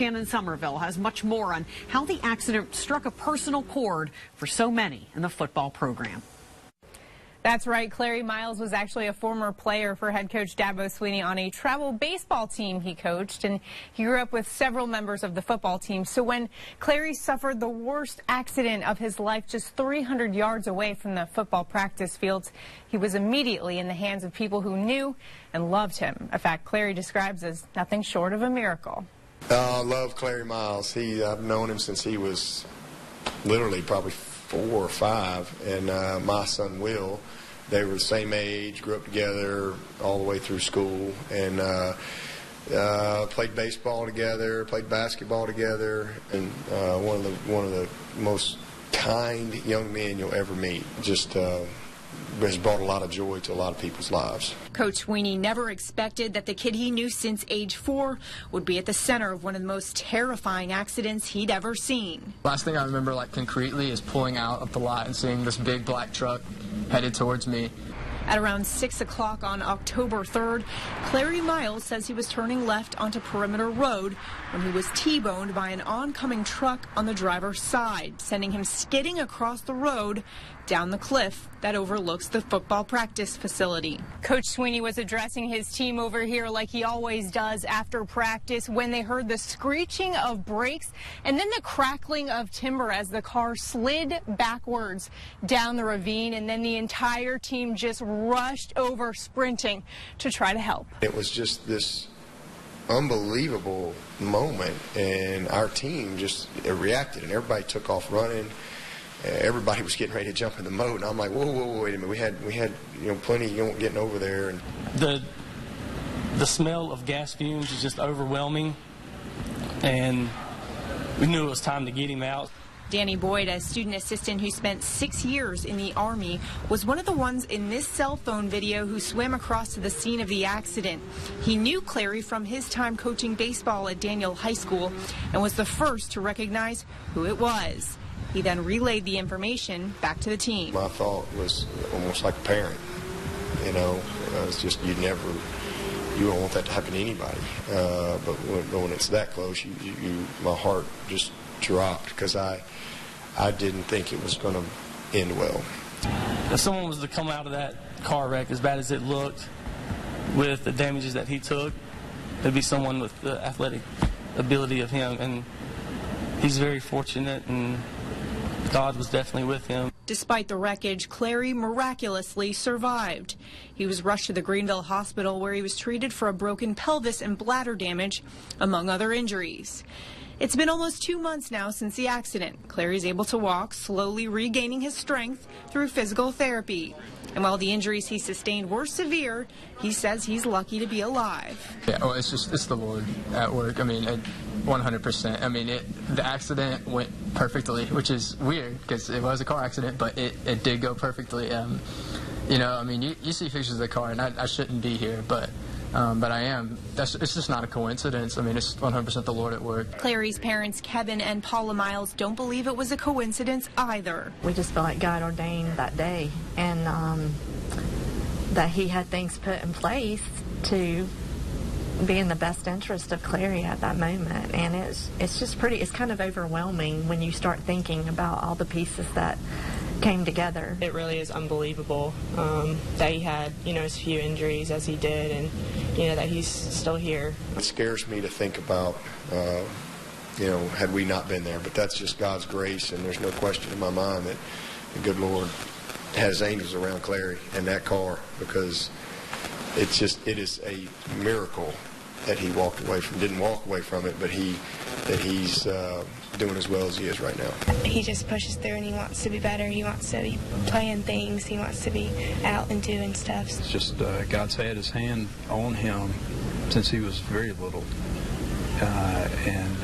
Shannon Somerville has much more on how the accident struck a personal chord for so many in the football program. That's right. Clary Miles was actually a former player for head coach Dabo Swinney on a travel baseball team he coached, and he grew up with several members of the football team. So when Clary suffered the worst accident of his life just 300 yards away from the football practice fields, he was immediately in the hands of people who knew and loved him. A fact Clary describes as nothing short of a miracle. I love Clary Miles. I've known him since he was literally probably 4 or 5, and my son Will, they were the same age, grew up together all the way through school, and played baseball together, played basketball together, and one of the most kind young men you'll ever meet. Just has brought a lot of joy to a lot of people's lives. Coach Swinney never expected that the kid he knew since age 4 would be at the center of one of the most terrifying accidents he'd ever seen. Last thing I remember, like, concretely is pulling out of the lot and seeing this big black truck headed towards me. At around 6 o'clock on October 3rd, Clary Miles says he was turning left onto Perimeter Road when he was T-boned by an oncoming truck on the driver's side, sending him skidding across the road down the cliff that overlooks the football practice facility. Coach Swinney was addressing his team over here like he always does after practice when they heard the screeching of brakes and then the crackling of timber as the car slid backwards down the ravine, and then the entire team just rushed over sprinting to try to help. It was just this unbelievable moment, and our team just reacted, and everybody took off running. Everybody was getting ready to jump in the moat, and I'm like, whoa, wait a minute. We had plenty getting over there. And the smell of gas fumes is just overwhelming, and we knew it was time to get him out. Danny Boyd, a student assistant who spent 6 years in the Army, was one of the ones in this cell phone video who swam across to the scene of the accident. He knew Clary from his time coaching baseball at Daniel High School and was the first to recognize who it was. He then relayed the information back to the team. My thought was almost like a parent. It's just you don't want that to happen to anybody. But when it's that close, my heart just dropped because I didn't think it was going to end well. If someone was to come out of that car wreck as bad as it looked with the damages that he took, it'd be someone with the athletic ability of him, and he's very fortunate, and God was definitely with him. Despite the wreckage, Clary miraculously survived. He was rushed to the Greenville Hospital where he was treated for a broken pelvis and bladder damage, among other injuries. It's been almost 2 months now since the accident. Clary's able to walk, slowly regaining his strength through physical therapy. And while the injuries he sustained were severe, he says he's lucky to be alive. Yeah, well, it's the Lord at work. 100%. The accident went perfectly, which is weird because it was a car accident, but it did go perfectly. You see pictures of the car, and I shouldn't be here, but I am. It's just not a coincidence. It's 100% the Lord at work. Clary's parents, Kevin and Paula Miles, don't believe it was a coincidence either. We just feel like God ordained that day, and that He had things put in place to be in the best interest of Clary at that moment. And it's just it's kind of overwhelming when you start thinking about all the pieces that came together. It really is unbelievable that he had, as few injuries as he did, and, that he's still here. It scares me to think about, had we not been there. But that's just God's grace, and there's no question in my mind that the good Lord has angels around Clary and that car, because it is a miracle that he didn't walk away from it, but he's doing as well as he is right now. He just pushes through, and he wants to be better. He wants to be playing things. He wants to be out and doing stuff. It's just God's had his hand on him since he was very little, and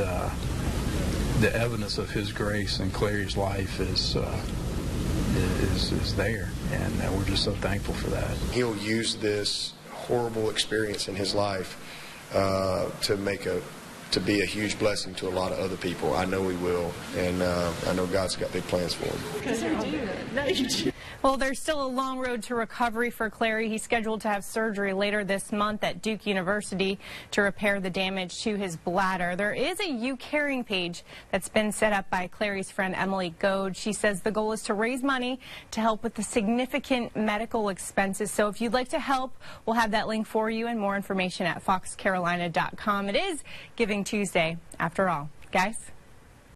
the evidence of his grace in Clary's life is there, and we're just so thankful for that. He'll use this horrible experience in his life to be a huge blessing to a lot of other people. I know he will, and I know God's got big plans for him. Because you're doing it. No, you do. Well, there's still a long road to recovery for Clary. He's scheduled to have surgery later this month at Duke University to repair the damage to his bladder. There is a You Caring page that's been set up by Clary's friend Emily Goad. She says the goal is to raise money to help with the significant medical expenses. So if you'd like to help, we'll have that link for you and more information at foxcarolina.com. It is Giving Tuesday after all. Guys?